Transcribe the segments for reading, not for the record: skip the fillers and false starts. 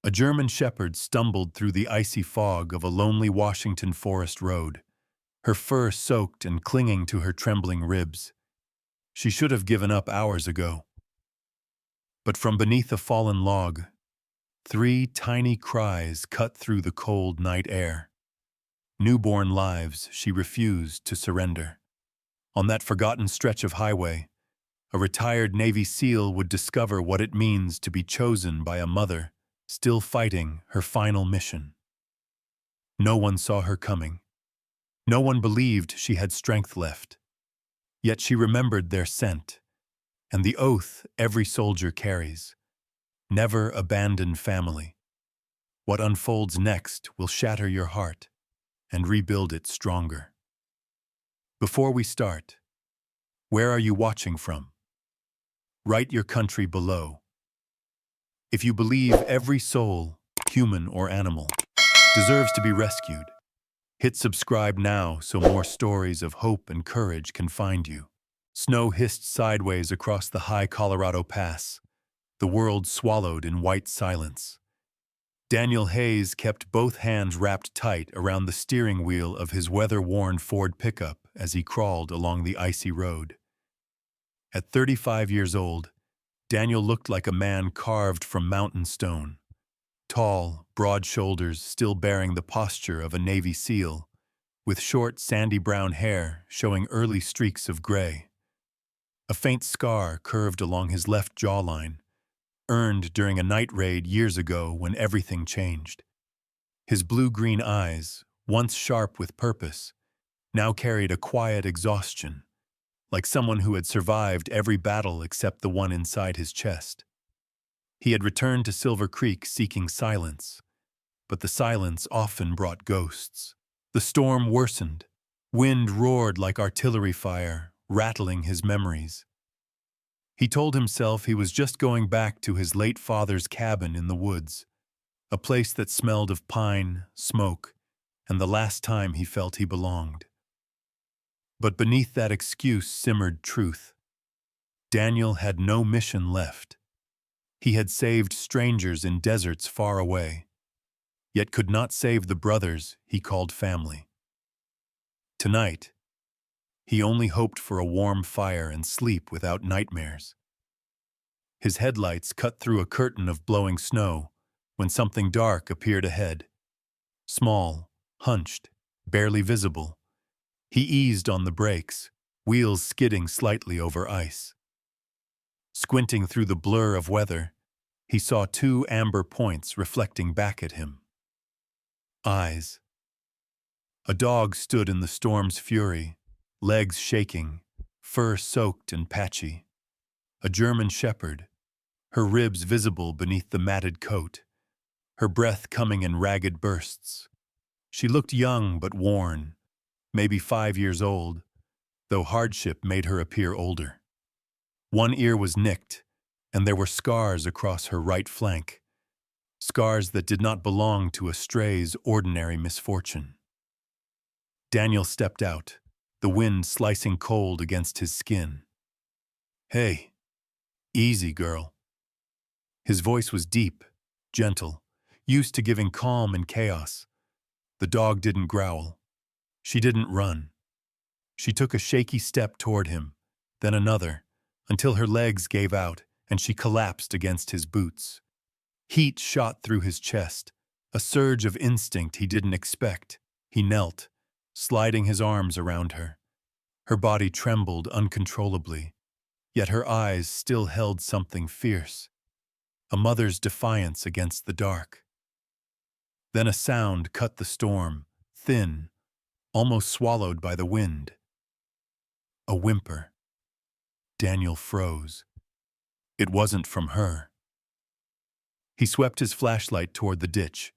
A German shepherd stumbled through the icy fog of a lonely Washington forest road, her fur soaked and clinging to her trembling ribs. She should have given up hours ago. But from beneath a fallen log, three tiny cries cut through the cold night air. Newborn lives she refused to surrender. On that forgotten stretch of highway, a retired Navy SEAL would discover what it means to be chosen by a mother still fighting her final mission. No one saw her coming. No one believed she had strength left. Yet she remembered their scent and the oath every soldier carries: never abandon family. What unfolds next will shatter your heart and rebuild it stronger. Before we start, where are you watching from? Write your country below. If you believe every soul, human or animal, deserves to be rescued, hit subscribe now so more stories of hope and courage can find you. Snow hissed sideways across the high Colorado Pass, the world swallowed in white silence. Daniel Hayes kept both hands wrapped tight around the steering wheel of his weather-worn Ford pickup as he crawled along the icy road. At 35 years old, Daniel looked like a man carved from mountain stone. Tall, broad shoulders still bearing the posture of a Navy SEAL, with short, sandy brown hair showing early streaks of gray. A faint scar curved along his left jawline, earned during a night raid years ago when everything changed. His blue-green eyes, once sharp with purpose, now carried a quiet exhaustion, like someone who had survived every battle except the one inside his chest. He had returned to Silver Creek seeking silence, but the silence often brought ghosts. The storm worsened. Wind roared like artillery fire, rattling his memories. He told himself he was just going back to his late father's cabin in the woods, a place that smelled of pine, smoke, and the last time he felt he belonged. But beneath that excuse simmered truth. Daniel had no mission left. He had saved strangers in deserts far away, yet could not save the brothers he called family. Tonight, he only hoped for a warm fire and sleep without nightmares. His headlights cut through a curtain of blowing snow when something dark appeared ahead. Small, hunched, barely visible. He eased on the brakes, wheels skidding slightly over ice. Squinting through the blur of weather, he saw two amber points reflecting back at him. Eyes. A dog stood in the storm's fury, legs shaking, fur soaked and patchy. A German shepherd, her ribs visible beneath the matted coat, her breath coming in ragged bursts. She looked young but worn, maybe 5 years old, though hardship made her appear older. One ear was nicked, and there were scars across her right flank, scars that did not belong to a stray's ordinary misfortune. Daniel stepped out, the wind slicing cold against his skin. "Hey, easy, girl." His voice was deep, gentle, used to giving calm in chaos. The dog didn't growl. She didn't run. She took a shaky step toward him, then another, until her legs gave out and she collapsed against his boots. Heat shot through his chest, a surge of instinct he didn't expect. He knelt, sliding his arms around her. Her body trembled uncontrollably, yet her eyes still held something fierce, a mother's defiance against the dark. Then a sound cut the storm, thin, almost swallowed by the wind. A whimper. Daniel froze. It wasn't from her. He swept his flashlight toward the ditch.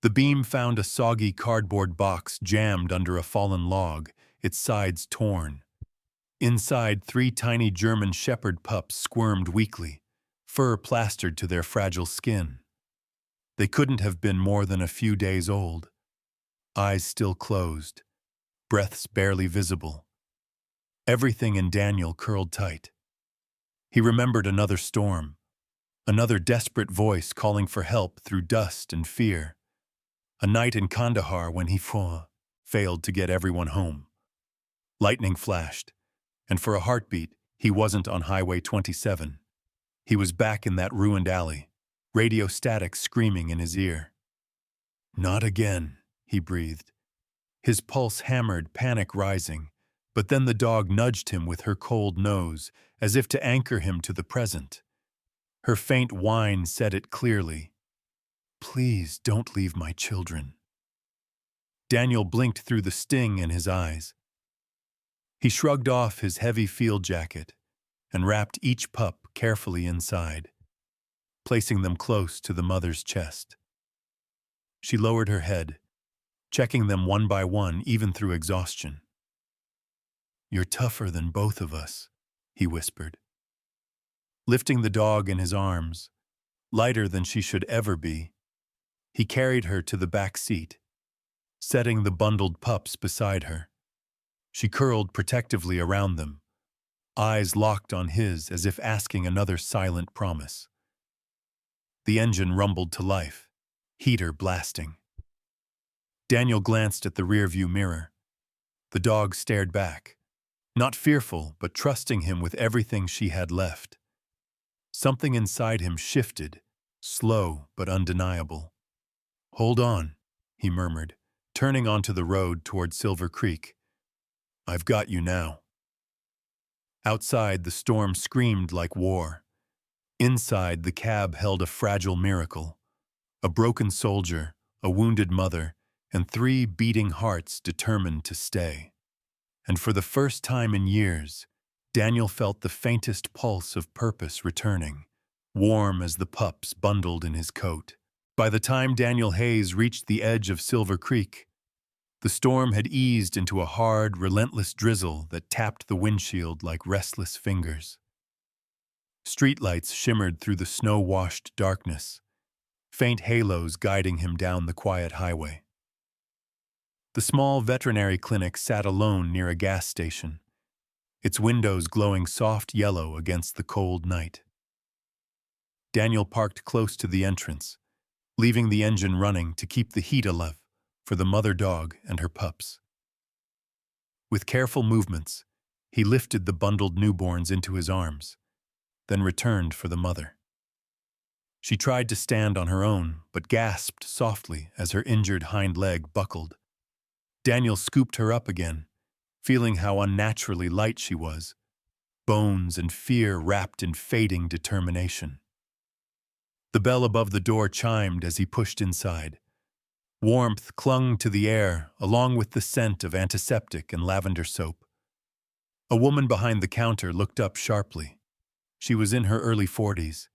The beam found a soggy cardboard box jammed under a fallen log, its sides torn. Inside, 3 tiny German shepherd pups squirmed weakly, fur plastered to their fragile skin. They couldn't have been more than a few days old. Eyes still closed, breaths barely visible. Everything in Daniel curled tight. He remembered another storm, Another desperate voice calling for help through dust and fear. A night in Kandahar when he failed to get everyone home. Lightning flashed, and for a heartbeat, he wasn't on Highway 27. He was back in that ruined alley, radio static screaming in his ear. Not again, he breathed. His pulse hammered, panic rising, but then the dog nudged him with her cold nose, as if to anchor him to the present. Her faint whine said it clearly. Please don't leave my children. Daniel blinked through the sting in his eyes. He shrugged off his heavy field jacket and wrapped each pup carefully inside, placing them close to the mother's chest. She lowered her head, checking them one by one even through exhaustion. You're tougher than both of us, he whispered. Lifting the dog in his arms, lighter than she should ever be, he carried her to the back seat, setting the bundled pups beside her. She curled protectively around them, eyes locked on his as if asking another silent promise. The engine rumbled to life, heater blasting. Daniel glanced at the rearview mirror. The dog stared back, not fearful, but trusting him with everything she had left. Something inside him shifted, slow but undeniable. Hold on, he murmured, turning onto the road toward Silver Creek. I've got you now. Outside, the storm screamed like war. Inside, the cab held a fragile miracle. A broken soldier, a wounded mother, and 3 beating hearts determined to stay. And for the first time in years, Daniel felt the faintest pulse of purpose returning, warm as the pups bundled in his coat. By the time Daniel Hayes reached the edge of Silver Creek, the storm had eased into a hard, relentless drizzle that tapped the windshield like restless fingers. Streetlights shimmered through the snow-washed darkness, faint halos guiding him down the quiet highway. The small veterinary clinic sat alone near a gas station, its windows glowing soft yellow against the cold night. Daniel parked close to the entrance, leaving the engine running to keep the heat alive for the mother dog and her pups. With careful movements, he lifted the bundled newborns into his arms, then returned for the mother. She tried to stand on her own, but gasped softly as her injured hind leg buckled. Daniel scooped her up again, feeling how unnaturally light she was, bones and fear wrapped in fading determination. The bell above the door chimed as he pushed inside. Warmth clung to the air, along with the scent of antiseptic and lavender soap. A woman behind the counter looked up sharply. She was in her early 40s.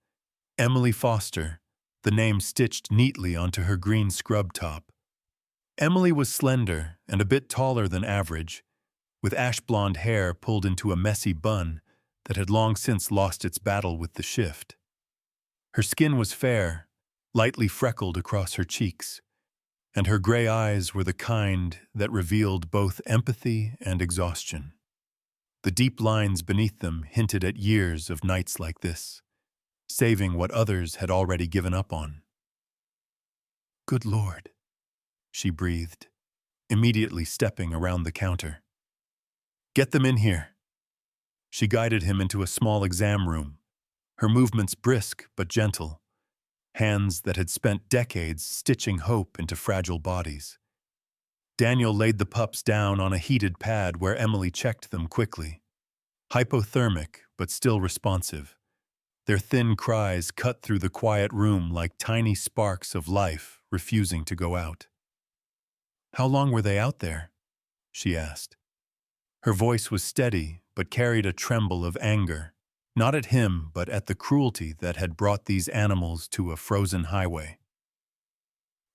Emily Foster, the name stitched neatly onto her green scrub top. Emily was slender and a bit taller than average, with ash-blonde hair pulled into a messy bun that had long since lost its battle with the shift. Her skin was fair, lightly freckled across her cheeks, and her gray eyes were the kind that revealed both empathy and exhaustion. The deep lines beneath them hinted at years of nights like this, saving what others had already given up on. "Good Lord," she breathed, immediately stepping around the counter. "Get them in here." She guided him into a small exam room, her movements brisk but gentle, hands that had spent decades stitching hope into fragile bodies. Daniel laid the pups down on a heated pad where Emily checked them quickly. Hypothermic, but still responsive. Their thin cries cut through the quiet room like tiny sparks of life refusing to go out. "How long were they out there?" she asked. Her voice was steady, but carried a tremble of anger, not at him, but at the cruelty that had brought these animals to a frozen highway.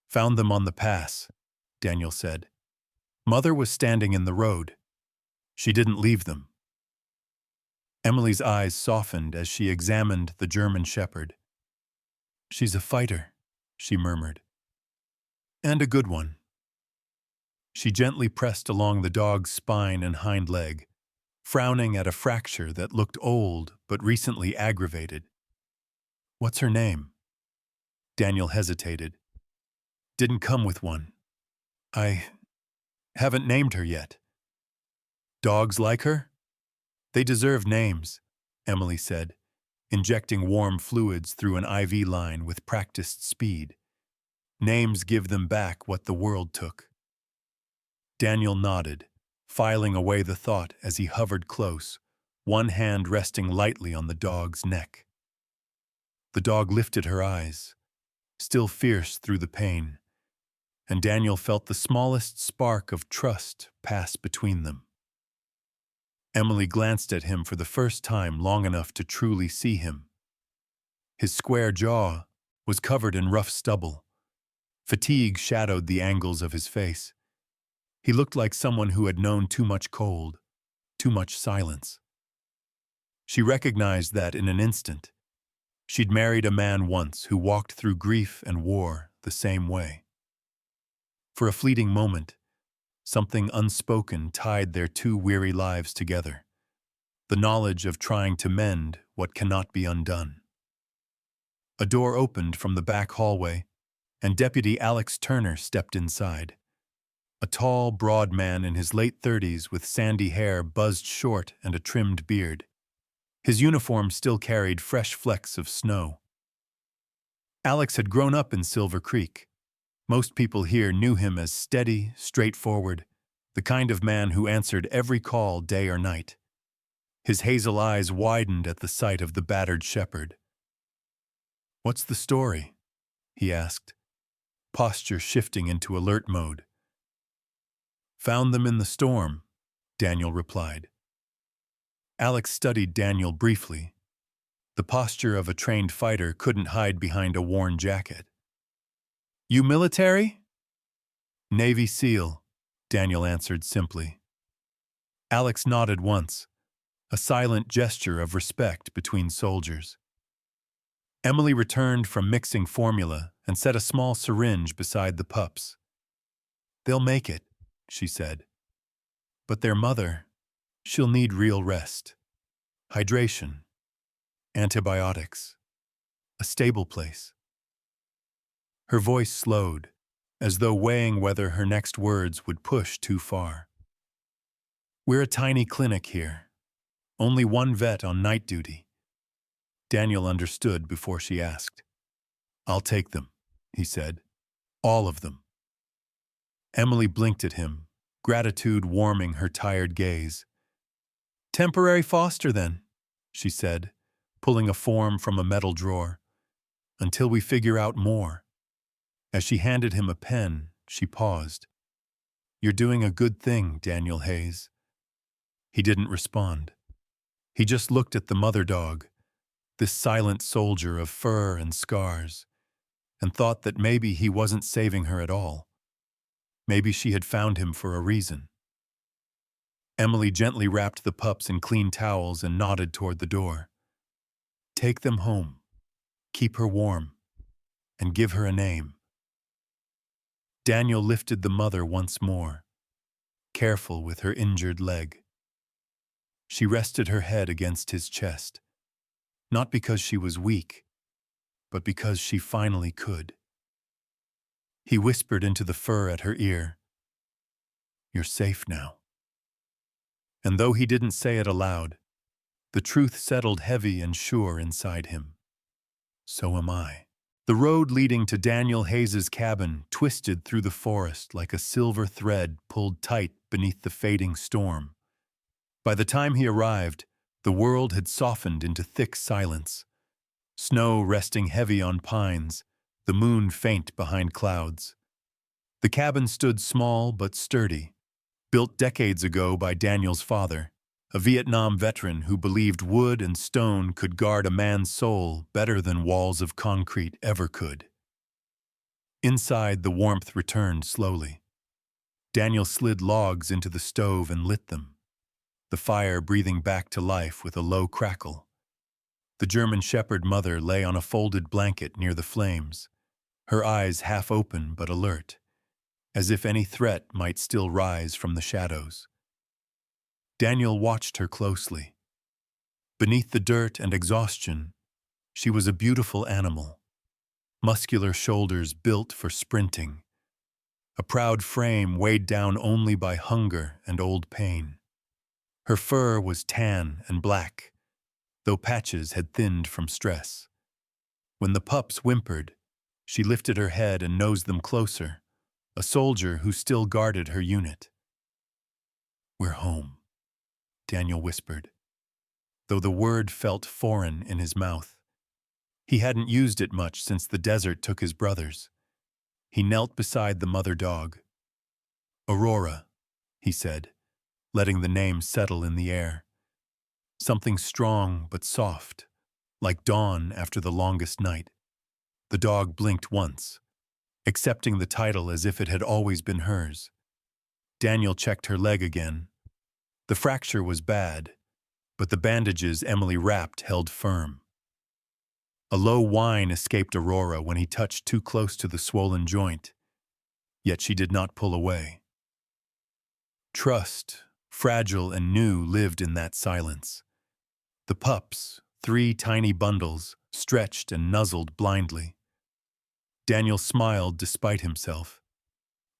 "Found them on the pass," Daniel said. "Mother was standing in the road. She didn't leave them." Emily's eyes softened as she examined the German shepherd. "She's a fighter," she murmured. "And a good one." She gently pressed along the dog's spine and hind leg, frowning at a fracture that looked old but recently aggravated. What's her name? Daniel hesitated. Didn't come with one. I haven't named her yet. Dogs like her? They deserve names, Emily said, injecting warm fluids through an IV line with practiced speed. Names give them back what the world took. Daniel nodded, filing away the thought as he hovered close, one hand resting lightly on the dog's neck. The dog lifted her eyes, still fierce through the pain, and Daniel felt the smallest spark of trust pass between them. Emily glanced at him for the first time long enough to truly see him. His square jaw was covered in rough stubble. Fatigue shadowed the angles of his face. He looked like someone who had known too much cold, too much silence. She recognized that in an instant. She'd married a man once who walked through grief and war the same way. For a fleeting moment, something unspoken tied their two weary lives together, the knowledge of trying to mend what cannot be undone. A door opened from the back hallway, and Deputy Alex Turner stepped inside. A tall, broad man in his late 30s with sandy hair buzzed short and a trimmed beard. His uniform still carried fresh flecks of snow. Alex had grown up in Silver Creek. Most people here knew him as steady, straightforward, the kind of man who answered every call day or night. His hazel eyes widened at the sight of the battered shepherd. "What's the story?" he asked, posture shifting into alert mode. "Found them in the storm," Daniel replied. Alex studied Daniel briefly. The posture of a trained fighter couldn't hide behind a worn jacket. "You military?" "Navy SEAL," Daniel answered simply. Alex nodded once, a silent gesture of respect between soldiers. Emily returned from mixing formula and set a small syringe beside the pups. "They'll make it," she said. "But their mother, she'll need real rest, hydration, antibiotics, a stable place." Her voice slowed, as though weighing whether her next words would push too far. "We're a tiny clinic here. Only one vet on night duty." Daniel understood before she asked. "I'll take them," he said. "All of them." Emily blinked at him, gratitude warming her tired gaze. "Temporary foster, then," she said, pulling a form from a metal drawer. "Until we figure out more." As she handed him a pen, she paused. "You're doing a good thing, Daniel Hayes." He didn't respond. He just looked at the mother dog, this silent soldier of fur and scars, and thought that maybe he wasn't saving her at all. Maybe she had found him for a reason. Emily gently wrapped the pups in clean towels and nodded toward the door. "Take them home, keep her warm, and give her a name." Daniel lifted the mother once more, careful with her injured leg. She rested her head against his chest, not because she was weak, but because she finally could. He whispered into the fur at her ear, "You're safe now." And though he didn't say it aloud, the truth settled heavy and sure inside him. So am I. The road leading to Daniel Hayes's cabin twisted through the forest like a silver thread pulled tight beneath the fading storm. By the time he arrived, the world had softened into thick silence. Snow resting heavy on pines, the moon faint behind clouds. The cabin stood small but sturdy, built decades ago by Daniel's father, a Vietnam veteran who believed wood and stone could guard a man's soul better than walls of concrete ever could. Inside, the warmth returned slowly. Daniel slid logs into the stove and lit them, the fire breathing back to life with a low crackle. The German shepherd mother lay on a folded blanket near the flames, her eyes half open but alert, as if any threat might still rise from the shadows. Daniel watched her closely. Beneath the dirt and exhaustion, She was a beautiful animal, muscular shoulders built for sprinting, a proud frame weighed down only by hunger and old pain. Her fur was tan and black, though patches had thinned from stress. When the pups whimpered, she lifted her head and nosed them closer, a soldier who still guarded her unit. "We're home," Daniel whispered, though the word felt foreign in his mouth. He hadn't used it much since the desert took his brothers. He knelt beside the mother dog. "Aurora," he said, letting the name settle in the air. Something strong but soft, like dawn after the longest night. The dog blinked once, accepting the title as if it had always been hers. Daniel checked her leg again. The fracture was bad, but the bandages Emily wrapped held firm. A low whine escaped Aurora when he touched too close to the swollen joint, yet she did not pull away. Trust, fragile and new, lived in that silence. The pups, 3 tiny bundles, stretched and nuzzled blindly. Daniel smiled despite himself.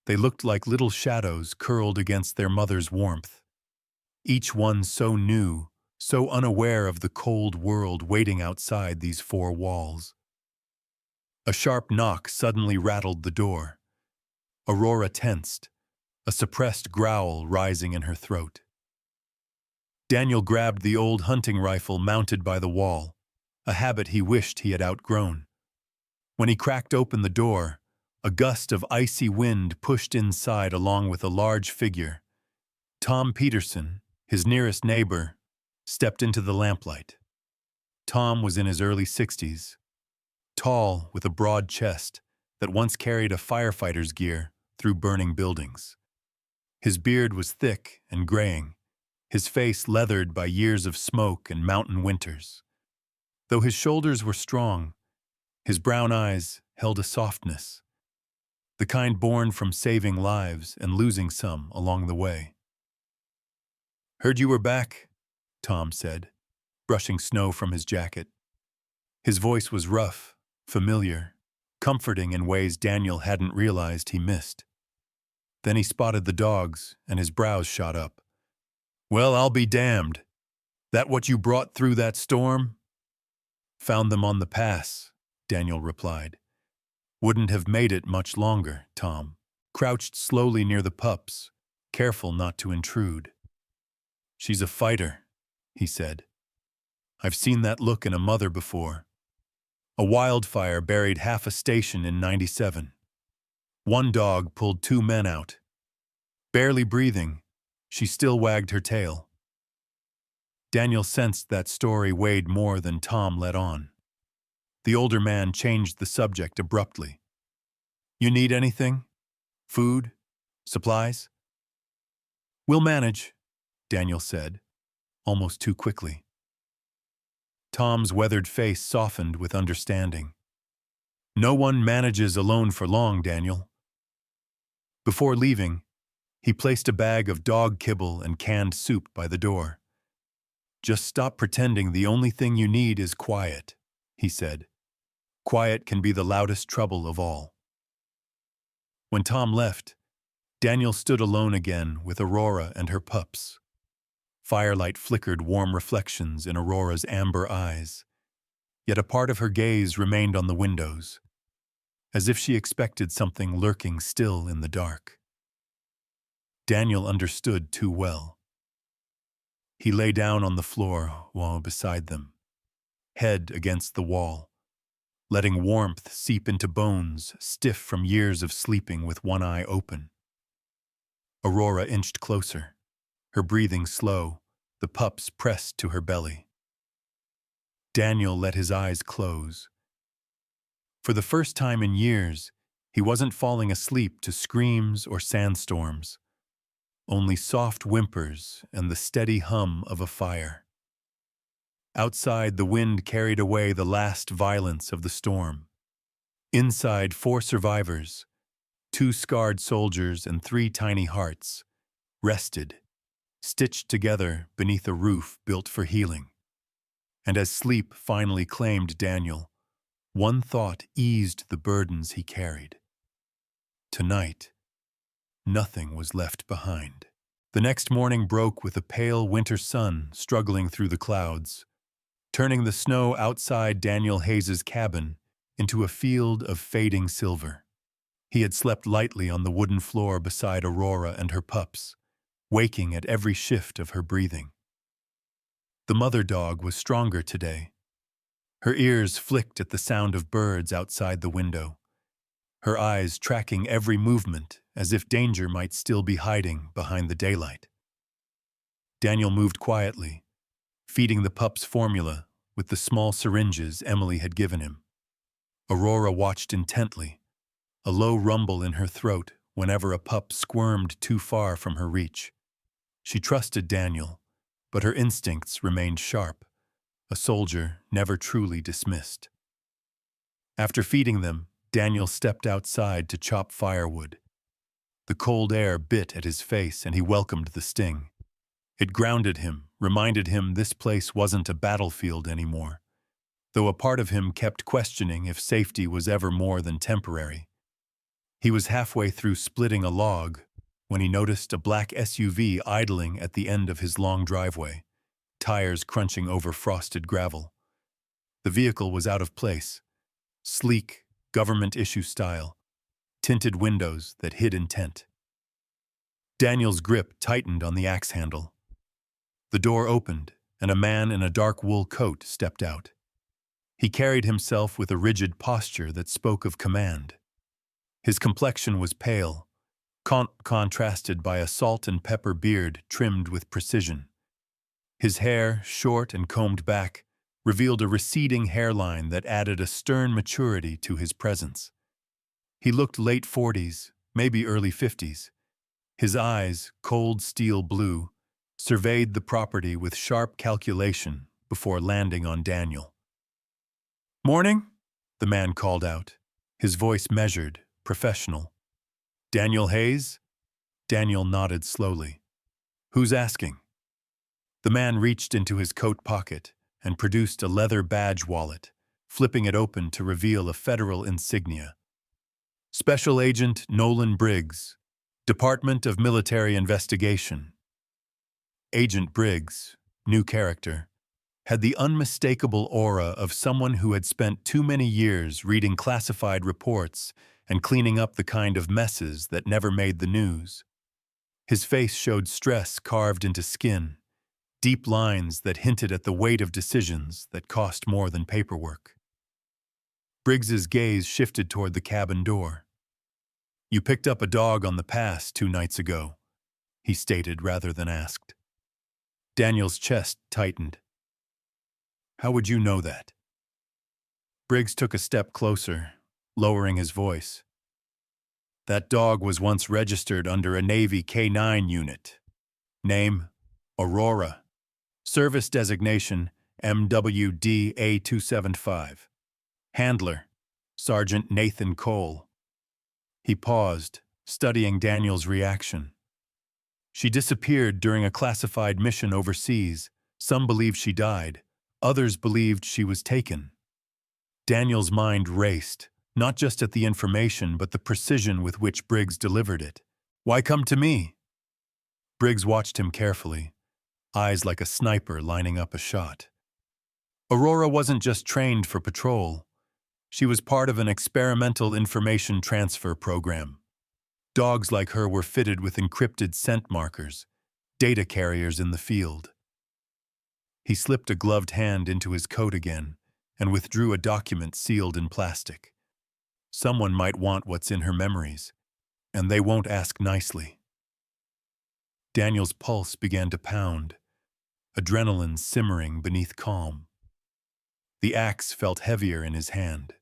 They looked like little shadows curled against their mother's warmth. Each one so new, so unaware of the cold world waiting outside these 4 walls. A sharp knock suddenly rattled the door. Aurora tensed, a suppressed growl rising in her throat. Daniel grabbed the old hunting rifle mounted by the wall, a habit he wished he had outgrown. When he cracked open the door, a gust of icy wind pushed inside along with a large figure. Tom Peterson, his nearest neighbor, stepped into the lamplight. Tom was in his early 60s, tall with a broad chest that once carried a firefighter's gear through burning buildings. His beard was thick and graying, his face leathered by years of smoke and mountain winters. Though his shoulders were strong, his brown eyes held a softness, the kind born from saving lives and losing some along the way. "Heard you were back," Tom said, brushing snow from his jacket. His voice was rough, familiar, comforting in ways Daniel hadn't realized he missed. Then he spotted the dogs, and his brows shot up. "Well, I'll be damned. That what you brought through that storm?" "Found them on the pass," Daniel replied. "Wouldn't have made it much longer," Tom crouched slowly near the pups, careful not to intrude. "She's a fighter," he said. "I've seen that look in a mother before. A wildfire buried half a station in '97. One dog pulled 2 men out. Barely breathing, she still wagged her tail." Daniel sensed that story weighed more than Tom let on. The older man changed the subject abruptly. "You need anything? Food? Supplies?" "We'll manage," Daniel said, almost too quickly. Tom's weathered face softened with understanding. "No one manages alone for long, Daniel." Before leaving, he placed a bag of dog kibble and canned soup by the door. "Just stop pretending the only thing you need is quiet," he said. "Quiet can be the loudest trouble of all." When Tom left, Daniel stood alone again with Aurora and her pups. Firelight flickered warm reflections in Aurora's amber eyes, yet a part of her gaze remained on the windows, as if she expected something lurking still in the dark. Daniel understood too well. He lay down on the floor while beside them, head against the wall, letting warmth seep into bones stiff from years of sleeping with one eye open. Aurora inched closer, her breathing slow, the pups pressed to her belly. Daniel let his eyes close. For the first time in years, he wasn't falling asleep to screams or sandstorms, only soft whimpers and the steady hum of a fire. Outside, the wind carried away the last violence of the storm. Inside, 4 survivors, 2 scarred soldiers and 3 tiny hearts, rested, stitched together beneath a roof built for healing. And as sleep finally claimed Daniel, one thought eased the burdens he carried. Tonight, nothing was left behind. The next morning broke with a pale winter sun struggling through the clouds, turning the snow outside Daniel Hayes's cabin into a field of fading silver. He had slept lightly on the wooden floor beside Aurora and her pups, waking at every shift of her breathing. The mother dog was stronger today. Her ears flicked at the sound of birds outside the window, her eyes tracking every movement as if danger might still be hiding behind the daylight. Daniel moved quietly, feeding the pups formula with the small syringes Emily had given him. Aurora watched intently, a low rumble in her throat whenever a pup squirmed too far from her reach. She trusted Daniel, but her instincts remained sharp, a soldier never truly dismissed. After feeding them, Daniel stepped outside to chop firewood. The cold air bit at his face and he welcomed the sting. It grounded him, reminded him this place wasn't a battlefield anymore, though a part of him kept questioning if safety was ever more than temporary. He was halfway through splitting a log when he noticed a black SUV idling at the end of his long driveway, tires crunching over frosted gravel. The vehicle was out of place, sleek, government-issue style, tinted windows that hid intent. Daniel's grip tightened on the axe handle. The door opened, and a man in a dark wool coat stepped out. He carried himself with a rigid posture that spoke of command. His complexion was pale, contrasted by a salt and pepper beard trimmed with precision. His hair, short and combed back, revealed a receding hairline that added a stern maturity to his presence. He looked late 40s, maybe early 50s. His eyes, cold steel blue, surveyed the property with sharp calculation before landing on Daniel. "Morning," the man called out, his voice measured, professional. "Daniel Hayes?" Daniel nodded slowly. "Who's asking?" The man reached into his coat pocket and produced a leather badge wallet, flipping it open to reveal a federal insignia. "Special Agent Nolan Briggs, Department of Military Investigation." Agent Briggs, new character, had the unmistakable aura of someone who had spent too many years reading classified reports and cleaning up the kind of messes that never made the news. His face showed stress carved into skin, deep lines that hinted at the weight of decisions that cost more than paperwork. Briggs's gaze shifted toward the cabin door. "You picked up a dog on the pass 2 nights ago," he stated rather than asked. Daniel's chest tightened. "How would you know that?" Briggs took a step closer, lowering his voice. "That dog was once registered under a Navy K-9 unit. Name, Aurora. Service designation, MWD-A275. Handler, Sergeant Nathan Cole." He paused, studying Daniel's reaction. "She disappeared during a classified mission overseas. Some believed she died. Others believed she was taken." Daniel's mind raced, not just at the information but the precision with which Briggs delivered it. "Why come to me?" Briggs watched him carefully, eyes like a sniper lining up a shot. Aurora wasn't just trained for patrol. She was part of an experimental information transfer program. Dogs like her were fitted with encrypted scent markers, data carriers in the field. He slipped a gloved hand into his coat again and withdrew a document sealed in plastic. Someone might want what's in her memories, and they won't ask nicely. Daniel's pulse began to pound, adrenaline simmering beneath calm. The axe felt heavier in his hand.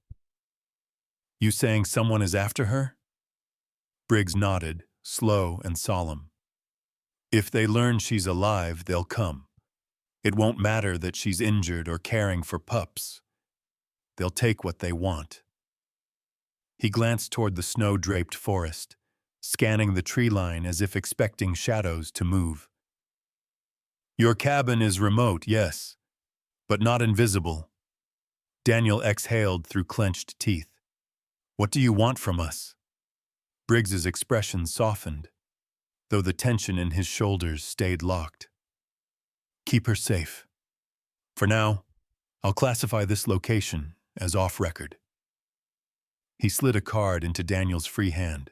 "You saying someone is after her?" Briggs nodded, slow and solemn. "If they learn she's alive, they'll come. It won't matter that she's injured or caring for pups. They'll take what they want." He glanced toward the snow-draped forest, scanning the tree line as if expecting shadows to move. "Your cabin is remote, yes. but not invisible. Daniel exhaled through clenched teeth. What do you want from us? Briggs's expression softened, though the tension in his shoulders stayed locked. Keep her safe. For now, I'll classify this location as off-record. He slid a card into Daniel's free hand.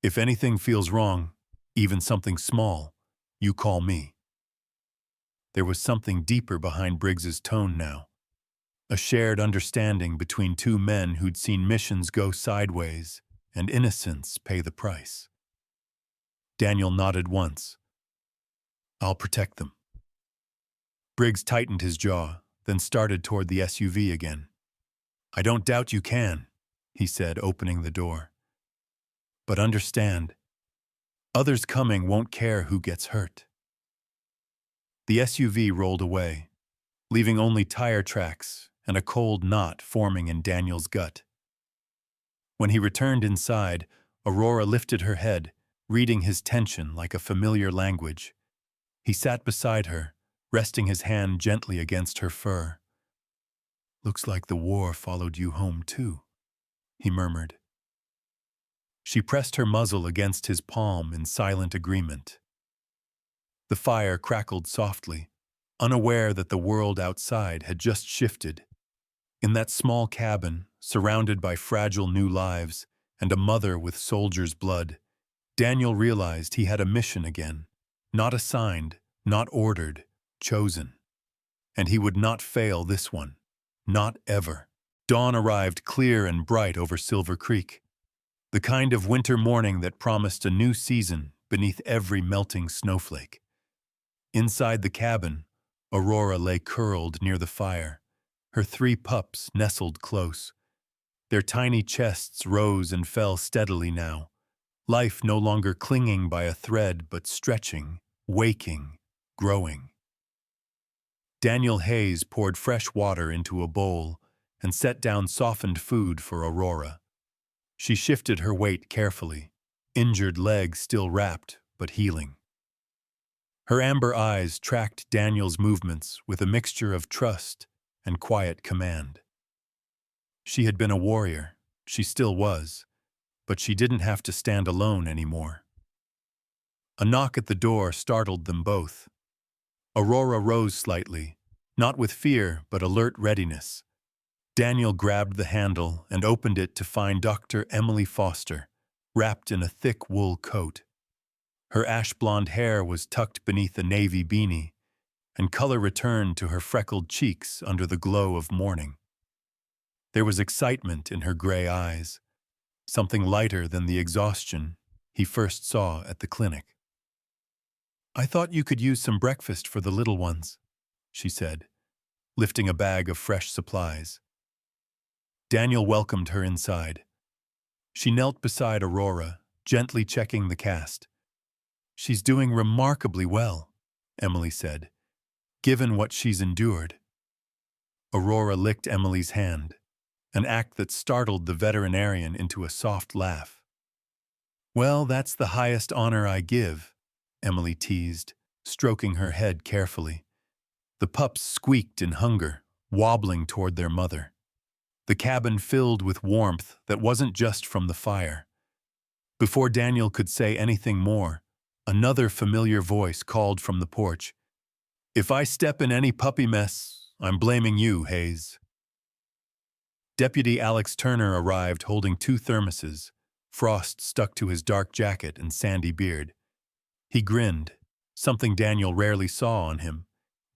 If anything feels wrong, even something small, you call me. There was something deeper behind Briggs's tone now. A shared understanding between two men who'd seen missions go sideways and innocence pay the price. Daniel nodded once. I'll protect them. Briggs tightened his jaw, then started toward the SUV again. I don't doubt you can, he said, opening the door. But understand, others coming won't care who gets hurt. The SUV rolled away, leaving only tire tracks and a cold knot forming in Daniel's gut. When he returned inside, Aurora lifted her head, reading his tension like a familiar language. He sat beside her, resting his hand gently against her fur. Looks like the war followed you home too, he murmured. She pressed her muzzle against his palm in silent agreement. The fire crackled softly, unaware that the world outside had just shifted. In that small cabin, surrounded by fragile new lives and a mother with soldier's blood, Daniel realized he had a mission again, not assigned, not ordered, chosen. And he would not fail this one, not ever. Dawn arrived clear and bright over Silver Creek, the kind of winter morning that promised a new season beneath every melting snowflake. Inside the cabin, Aurora lay curled near the fire, her 3 pups nestled close. Their tiny chests rose and fell steadily now, life no longer clinging by a thread but stretching, waking, growing. Daniel Hayes poured fresh water into a bowl and set down softened food for Aurora. She shifted her weight carefully, injured leg still wrapped but healing. Her amber eyes tracked Daniel's movements with a mixture of trust and quiet command. She had been a warrior, she still was, but she didn't have to stand alone anymore. A knock at the door startled them both. Aurora rose slightly, not with fear but alert readiness. Daniel grabbed the handle and opened it to find Dr. Emily Foster, wrapped in a thick wool coat. Her ash-blonde hair was tucked beneath a navy beanie, and color returned to her freckled cheeks under the glow of morning. There was excitement in her gray eyes, something lighter than the exhaustion he first saw at the clinic. I thought you could use some breakfast for the little ones, she said, lifting a bag of fresh supplies. Daniel welcomed her inside. She knelt beside Aurora, gently checking the cast. She's doing remarkably well, Emily said, given what she's endured. Aurora licked Emily's hand, an act that startled the veterinarian into a soft laugh. Well, that's the highest honor I give, Emily teased, stroking her head carefully. The pups squeaked in hunger, wobbling toward their mother. The cabin filled with warmth that wasn't just from the fire. Before Daniel could say anything more, another familiar voice called from the porch. If I step in any puppy mess, I'm blaming you, Hayes. Deputy Alex Turner arrived holding 2 thermoses, frost stuck to his dark jacket and sandy beard. He grinned, something Daniel rarely saw on him,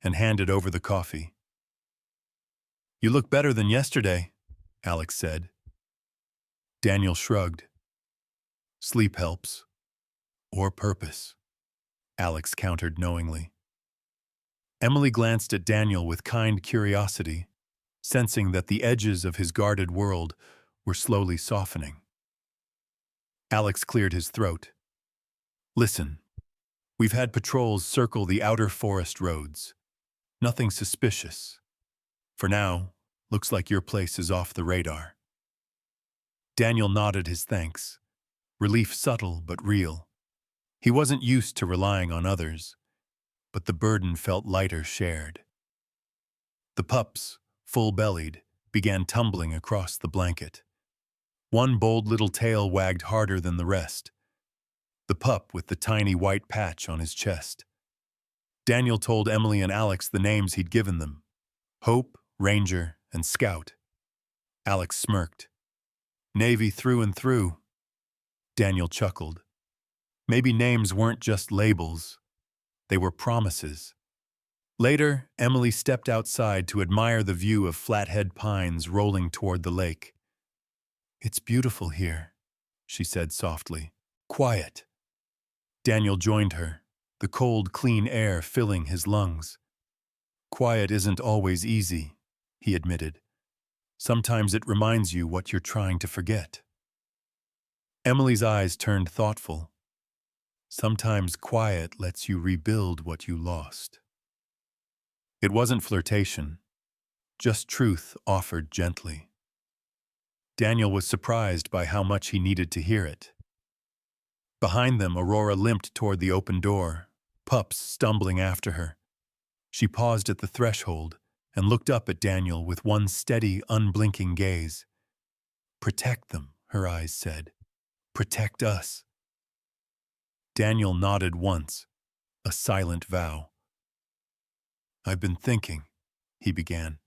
and handed over the coffee. You look better than yesterday, Alex said. Daniel shrugged. Sleep helps. Or purpose, Alex countered knowingly. Emily glanced at Daniel with kind curiosity, sensing that the edges of his guarded world were slowly softening. Alex cleared his throat. Listen, we've had patrols circle the outer forest roads. Nothing suspicious. For now, looks like your place is off the radar. Daniel nodded his thanks, relief subtle but real. He wasn't used to relying on others, but the burden felt lighter shared. The pups, full-bellied, began tumbling across the blanket. One bold little tail wagged harder than the rest, the pup with the tiny white patch on his chest. Daniel told Emily and Alex the names he'd given them: Hope, Ranger, and Scout. Alex smirked. Navy through and through. Daniel chuckled. Maybe names weren't just labels. They were promises. Later, Emily stepped outside to admire the view of Flathead Pines rolling toward the lake. "It's beautiful here," she said softly. "Quiet." Daniel joined her, the cold, clean air filling his lungs. "Quiet isn't always easy," he admitted. "Sometimes it reminds you what you're trying to forget." Emily's eyes turned thoughtful. "Sometimes quiet lets you rebuild what you lost." It wasn't flirtation, just truth offered gently. Daniel was surprised by how much he needed to hear it. Behind them, Aurora limped toward the open door, pups stumbling after her. She paused at the threshold and looked up at Daniel with one steady, unblinking gaze. "Protect them," her eyes said. "Protect us." Daniel nodded once, a silent vow. "I've been thinking," he began.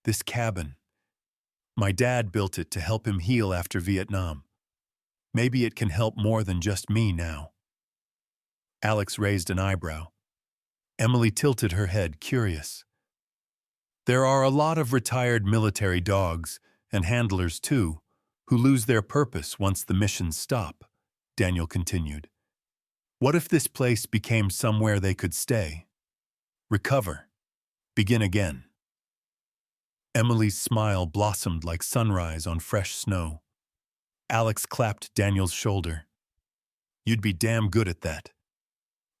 "This cabin, my dad built it to help him heal after Vietnam. Maybe it can help more than just me now." Alex raised an eyebrow. Emily tilted her head, curious. "There are a lot of retired military dogs, and handlers too, who lose their purpose once the missions stop," Daniel continued. "What if this place became somewhere they could stay? Recover. Begin again." Emily's smile blossomed like sunrise on fresh snow. Alex clapped Daniel's shoulder. "You'd be damn good at that."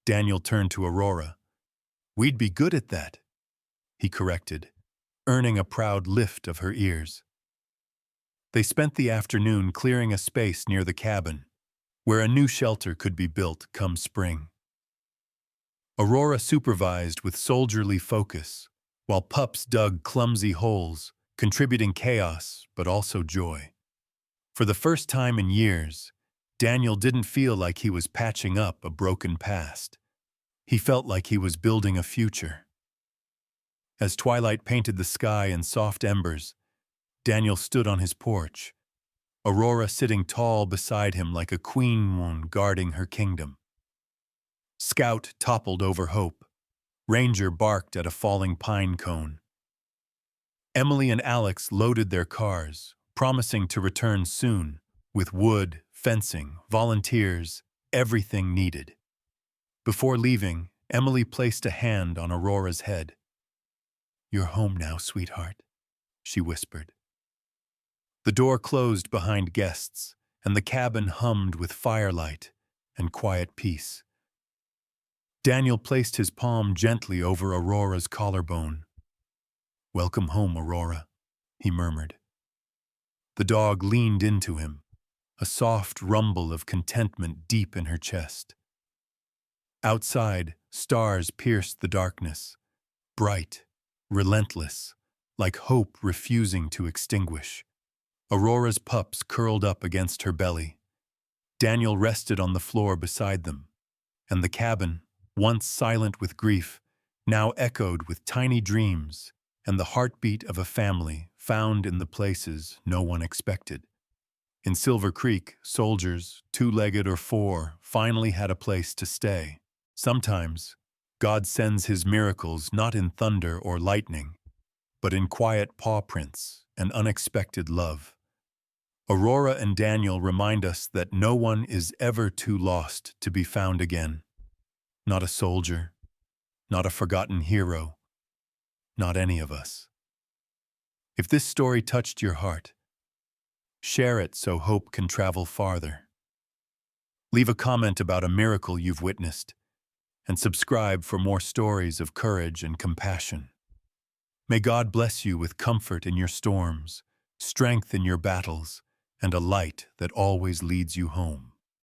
Daniel turned to Aurora. "We'd be good at that," he corrected, earning a proud lift of her ears. They spent the afternoon clearing a space near the cabin, where a new shelter could be built come spring. Aurora supervised with soldierly focus, while pups dug clumsy holes, contributing chaos but also joy. For the first time in years, Daniel didn't feel like he was patching up a broken past. He felt like he was building a future. As twilight painted the sky in soft embers, Daniel stood on his porch, Aurora sitting tall beside him like a queen guarding her kingdom. Scout toppled over Hope. Ranger barked at a falling pine cone. Emily and Alex loaded their cars, promising to return soon, with wood, fencing, volunteers, everything needed. Before leaving, Emily placed a hand on Aurora's head. "You're home now, sweetheart," she whispered. The door closed behind guests, and the cabin hummed with firelight and quiet peace. Daniel placed his palm gently over Aurora's collarbone. "Welcome home, Aurora," he murmured. The dog leaned into him, a soft rumble of contentment deep in her chest. Outside, stars pierced the darkness, bright, relentless, like hope refusing to extinguish. Aurora's pups curled up against her belly. Daniel rested on the floor beside them, and the cabin, once silent with grief, now echoed with tiny dreams and the heartbeat of a family found in the places no one expected. In Silver Creek, soldiers, two-legged or four, finally had a place to stay. Sometimes, God sends his miracles not in thunder or lightning, but in quiet paw prints and unexpected love. Aurora and Daniel remind us that no one is ever too lost to be found again. Not a soldier, not a forgotten hero, not any of us. If this story touched your heart, share it so hope can travel farther. Leave a comment about a miracle you've witnessed, and subscribe for more stories of courage and compassion. May God bless you with comfort in your storms, strength in your battles, and a light that always leads you home.